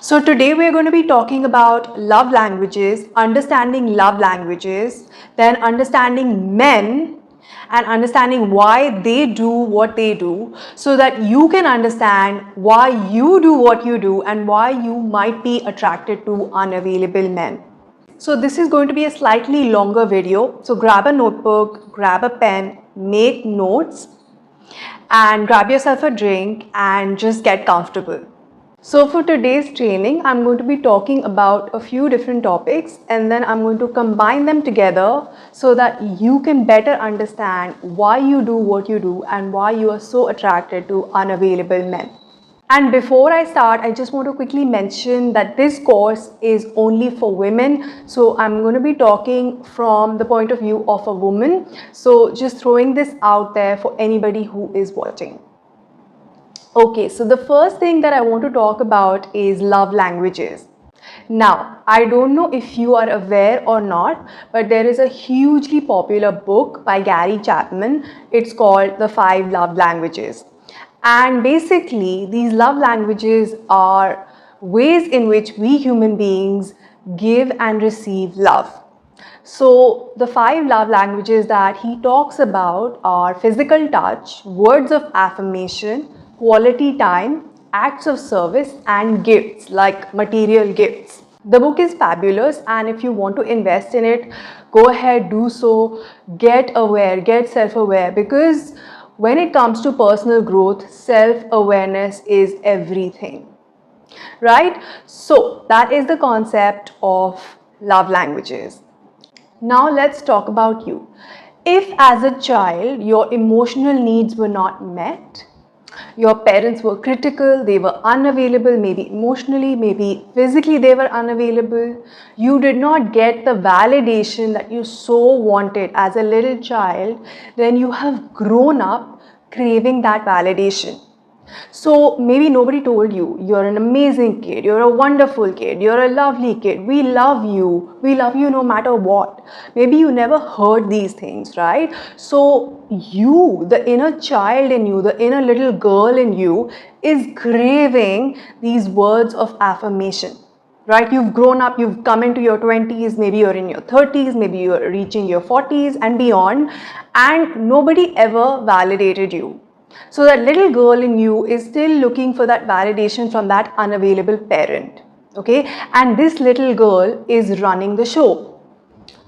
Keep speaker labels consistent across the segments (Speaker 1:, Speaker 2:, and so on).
Speaker 1: So today we are going to be talking about love languages, understanding love languages, then understanding men and understanding why they do what they do so that you can understand why you do what you do and why you might be attracted to unavailable men. So this is going to be a slightly longer video. So grab a notebook, grab a pen, make notes and grab yourself a drink and just get comfortable. So for today's training, I'm going to be talking about a few different topics and then I'm going to combine them together so that you can better understand why you do what you do and why you are so attracted to unavailable men. And before I start, I just want to quickly mention that this course is only for women. So I'm going to be talking from the point of view of a woman. So just throwing this out there for anybody who is watching. Okay, so the first thing that I want to talk about is love languages. Now, I don't know if you are aware or not, but there is a hugely popular book by Gary Chapman. It's called The 5 Love Languages. And basically, these love languages are ways in which we human beings give and receive love. So the 5 love languages that he talks about are physical touch, words of affirmation, quality time, acts of service and gifts like material gifts. The book is fabulous and if you want to invest in it, go ahead, do so, get aware, get self-aware because when it comes to personal growth, self-awareness is everything. Right? So that is the concept of love languages. Now let's talk about you. If as a child your emotional needs were not met, your parents were critical, they were unavailable, maybe emotionally, maybe physically they were unavailable, you did not get the validation that you so wanted as a little child, then you have grown up craving that validation. So maybe nobody told you, you're an amazing kid, you're a wonderful kid, you're a lovely kid, we love you no matter what. Maybe you never heard these things, right? So you, the inner child in you, the inner little girl in you is craving these words of affirmation. Right? You've grown up, you've come into your 20s, maybe you're in your 30s, maybe you're reaching your 40s and beyond, and nobody ever validated you. So that little girl in you is still looking for that validation from that unavailable parent. Okay, and this little girl is running the show.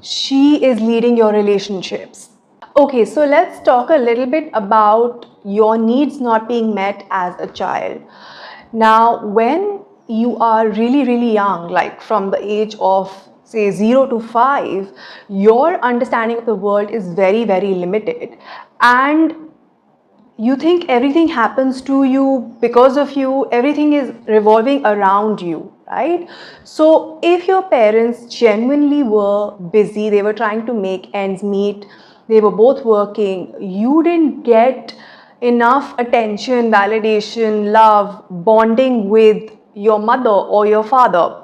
Speaker 1: She is leading your relationships. Okay, so let's talk a little bit about your needs not being met as a child. Now, when you are really young, like from the age of say 0 to 5, your understanding of the world is very limited and you think everything happens to you because of you, everything is revolving around you, right? So if your parents genuinely were busy, they were trying to make ends meet, they were both working, you didn't get enough attention, validation, love, bonding with your mother or your father.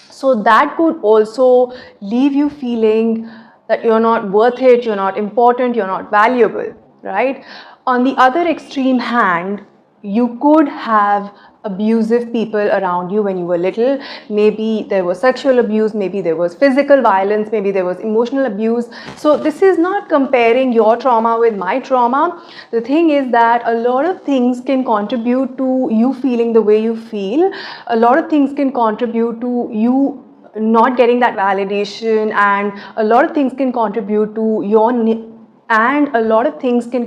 Speaker 1: So that could also leave you feeling that you're not worth it, you're not important, you're not valuable, right? On the other extreme hand, you could have abusive people around you when you were little. Maybe there was sexual abuse, maybe there was physical violence, maybe there was emotional abuse. So this is not comparing your trauma with my trauma. The thing is that a lot of things can contribute to you feeling the way you feel. A lot of things can contribute to you not getting that validation, and a lot of things can contribute to your needs and a lot of things can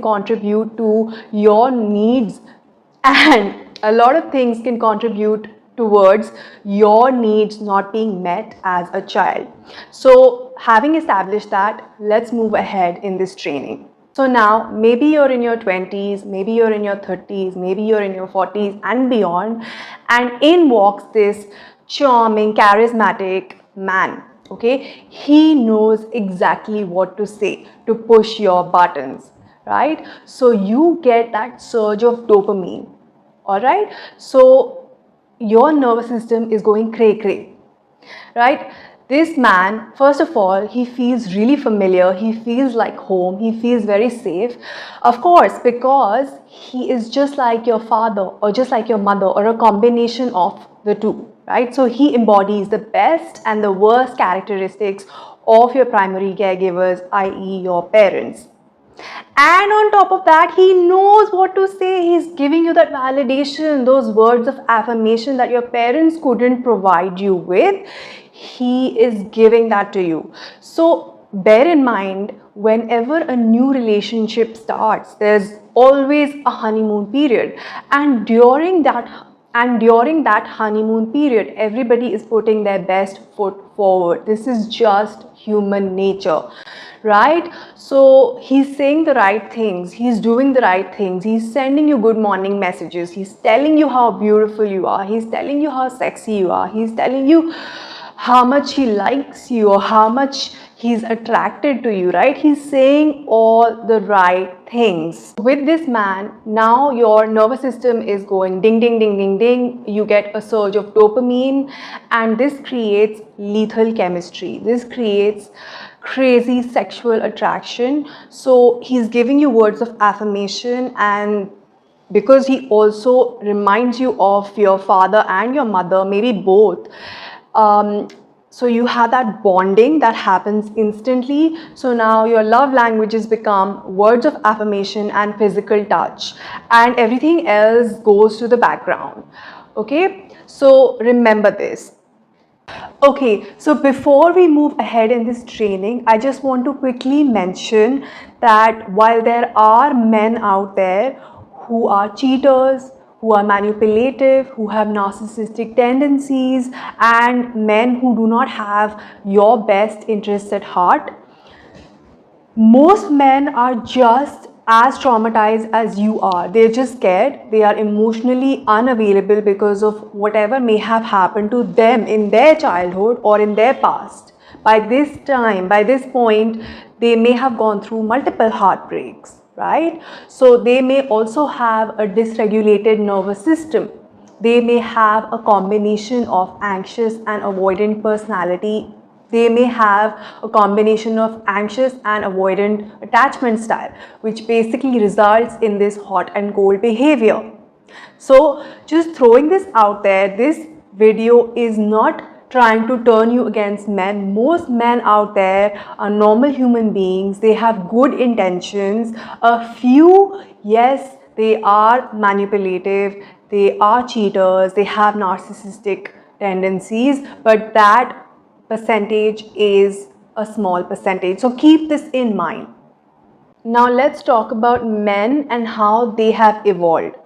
Speaker 1: contribute towards your needs not being met as a child. So having established that, let's move ahead in this training. So now maybe you're in your 20s, maybe you're in your 30s, maybe you're in your 40s and beyond, and in walks this charming, charismatic man. Okay, he knows exactly what to say to push your buttons, right? So you get that surge of dopamine. All right, so your nervous system is going cray, right? This man, first of all, he feels really familiar, he feels like home, he feels very safe. Of course, because he is just like your father or just like your mother or a combination of the two. right? So he embodies the best and the worst characteristics of your primary caregivers, i.e. your parents. And on top of that, he knows what to say. He's giving you that validation, those words of affirmation that your parents couldn't provide you with. He is giving that to you. So bear in mind, whenever a new relationship starts, there's always a honeymoon period. And during that honeymoon period, everybody is putting their best foot forward. This is just human nature, right? So he's saying the right things, he's doing the right things, he's sending you good morning messages, he's telling you how beautiful you are, he's telling you how sexy you are, he's telling you how much he likes you or how much he's attracted to you, right? He's saying all the right things. With this man, now your nervous system is going ding, ding, ding, ding, ding. You get a surge of dopamine, and this creates lethal chemistry. This creates crazy sexual attraction. So he's giving you words of affirmation, and because he also reminds you of your father and your mother, maybe both. So you have that bonding that happens instantly. So now your love languages become words of affirmation and physical touch, and everything else goes to the background. Okay, so remember this. Okay, so before we move ahead in this training, I just want to quickly mention that while there are men out there who are cheaters, who are manipulative, who have narcissistic tendencies, and men who do not have your best interests at heart, most men are just as traumatized as you are. They're just scared. They are emotionally unavailable because of whatever may have happened to them in their childhood or in their past. By this time, by this point, they may have gone through multiple heartbreaks, right? So they may also have a dysregulated nervous system. They may have a combination of anxious and avoidant personality. They may have a combination of anxious and avoidant attachment style, which basically results in this hot and cold behavior. So just throwing this out there, this video is not trying to turn you against men. Most men out there are normal human beings. They have good intentions. A few, yes, they are manipulative, they are cheaters, they have narcissistic tendencies, but that percentage is a small percentage. So keep this in mind. Now let's talk about men and how they have evolved.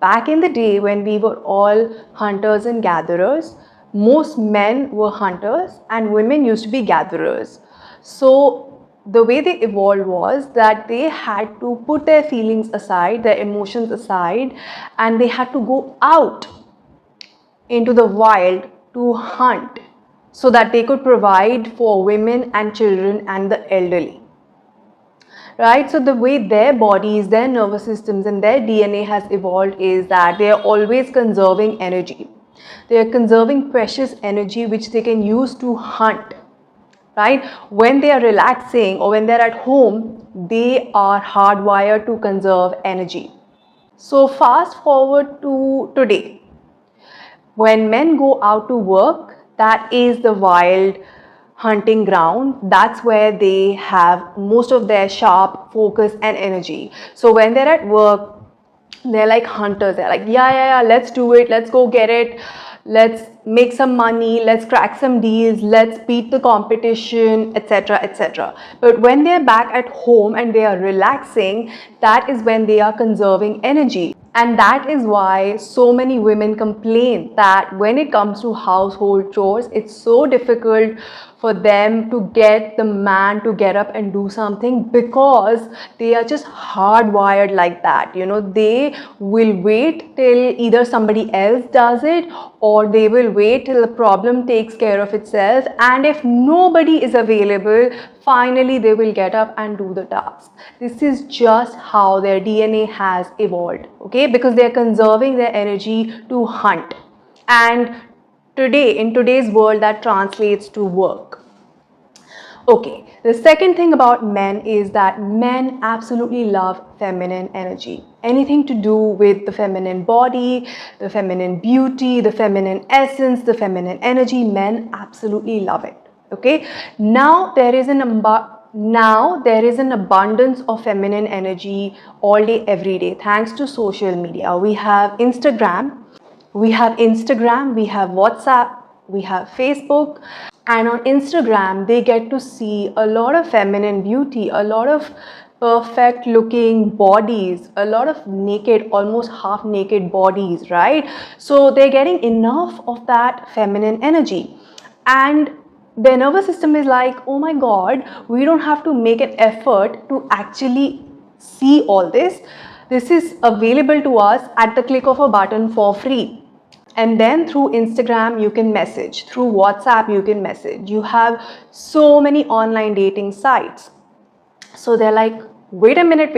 Speaker 1: Back in the day when we were all hunters and gatherers, most men were hunters and women used to be gatherers. So the way they evolved was that they had to put their feelings aside, their emotions aside, and they had to go out into the wild to hunt so that they could provide for women and children and the elderly. Right? So the way their bodies, their nervous systems and their DNA has evolved is that they are always conserving energy. They are conserving precious energy which they can use to hunt. Right? When they are relaxing or when they are at home, they are hardwired to conserve energy. So fast forward to today. When men go out to work, that is the wild hunting ground. That's where they have most of their sharp focus and energy. So when they're at work, they're like hunters. They're like, yeah, let's do it. Let's go get it. Let's make some money. Let's crack some deals. Let's beat the competition, etc., etc. But when they're back at home and they are relaxing, that is when they are conserving energy. And that is why so many women complain that when it comes to household chores, it's so difficult for them to get the man to get up and do something, because they are just hardwired like that. You know, they will wait till either somebody else does it or they will wait till the problem takes care of itself. And if nobody is available, finally they will get up and do the task. This is just how their DNA has evolved, okay? Because they are conserving their energy to hunt. And today, in today's world, that translates to work. Okay, the second thing about men is that men absolutely love feminine energy. anything to do with the feminine body, the feminine beauty, the feminine essence, the feminine energy, men absolutely love it. Okay, now there is an abundance of feminine energy all day, every day, thanks to social media. We have Instagram, we have WhatsApp, we have Facebook. And on Instagram, they get to see a lot of feminine beauty, a lot of perfect looking bodies, a lot of naked, almost half naked bodies, right? So they're getting enough of that feminine energy. And their nervous system is like, oh my God, we don't have to make an effort to actually see all this. This is available to us at the click of a button for free. And then through Instagram, you can message. Through WhatsApp, you can message. You have so many online dating sites. So they're like, wait a minute.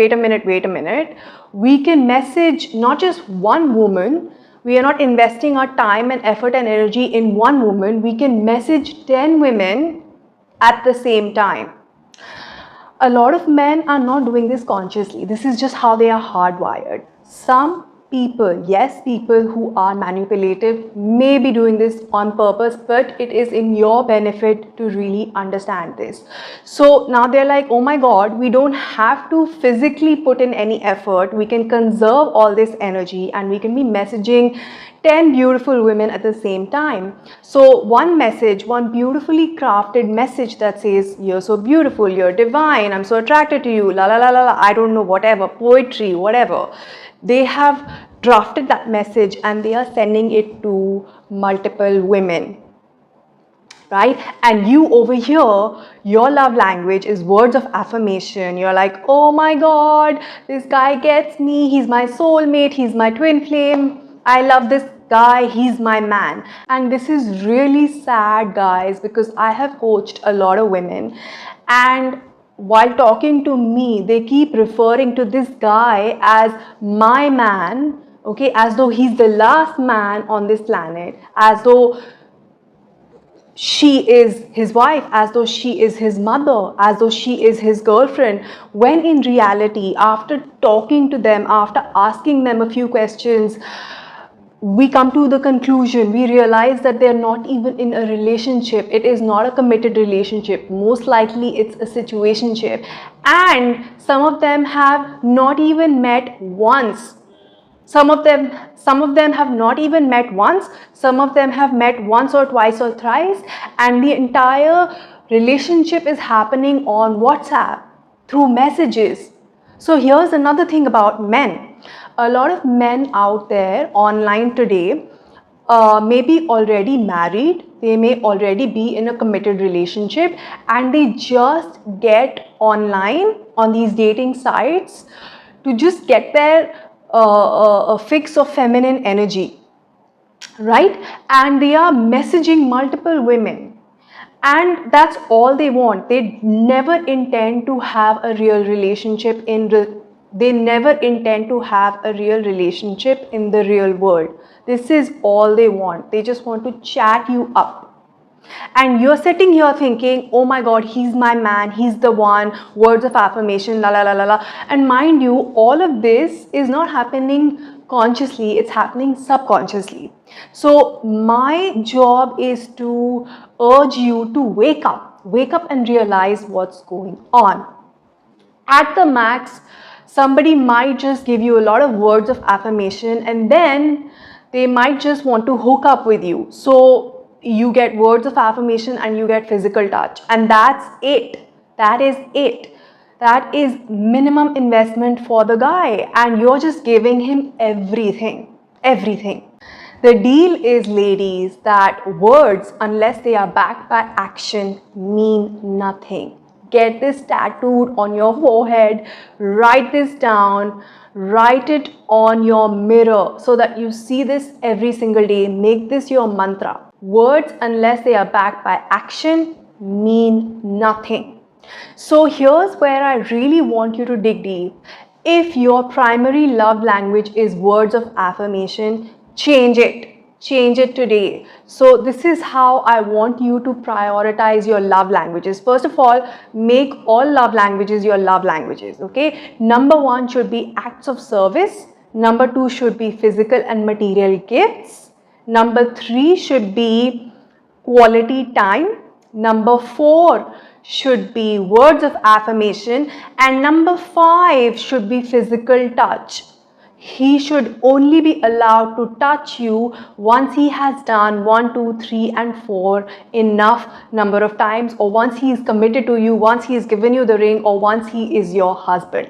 Speaker 1: We can message not just one woman. We are not investing our time and effort and energy in one woman. We can message 10 women at the same time. A lot of men are not doing this consciously. This is just how they are hardwired. Some people, yes, people who are manipulative may be doing this on purpose, but it is in your benefit to really understand this. So now they're like, oh my God, we don't have to physically put in any effort. We can conserve all this energy and we can be messaging 10 beautiful women at the same time. So one message, one beautifully crafted message that says, you're so beautiful, you're divine, I'm so attracted to you, la la la la la, I don't know, whatever, poetry, whatever. They have drafted that message and they are sending it to multiple women, right? And you over here, your love language is words of affirmation. You're like, oh my God, this guy gets me, he's my soulmate, he's my twin flame, I love this guy, he's my man. And this is really sad, guys, because I have coached a lot of women, and while talking to me, they keep referring to this guy as my man, okay, as though he's the last man on this planet, as though she is his wife, as though she is his mother, as though she is his girlfriend, when in reality, after talking to them, after asking them a few questions, we come to the conclusion, we realize that they're not even in a relationship. It is not a committed relationship. Most likely it's a situationship. And some of them have not even met once. Some of them have not even met once. Some of them have met once or twice or thrice. And the entire relationship is happening on WhatsApp through messages. So here's another thing about men. A lot of men out there online today may be already married, they may already be in a committed relationship, and they just get online on these dating sites to just get their a fix of feminine energy, right? And they are messaging multiple women. And that's all they want. They never intend to have a real relationship they never intend to have a real relationship in the real world. This is all they want. They just want to chat you up. And you're sitting here thinking, oh my God, he's my man, he's the one, words of affirmation, la la la la la. And mind you, all of this is not happening consciously, it's happening subconsciously. So my job is to urge you to wake up and realize what's going on. At the max, somebody might just give you a lot of words of affirmation and then they might just want to hook up with you. So you get words of affirmation and you get physical touch, and that's it. That is it. That is minimum investment for the guy, and you're just giving him everything. The deal is, ladies, that words, unless they are backed by action, mean nothing. Get this tattooed on your forehead, write this down, write it on your mirror so that you see this every single day. Make this your mantra. Words, unless they are backed by action, mean nothing. So here's where I really want you to dig deep. If your primary love language is words of affirmation, change it. change it today. So this is how I want you to prioritize your love languages. First of all, make all love languages your love languages, okay? Number one should be acts of service. Number two should be physical and material gifts. Number three should be quality time. Number four should be words of affirmation. And number five should be physical touch. He should only be allowed to touch you once he has done 1, 2, 3, and 4 enough number of times, or once he is committed to you, once he has given you the ring, or once he is your husband.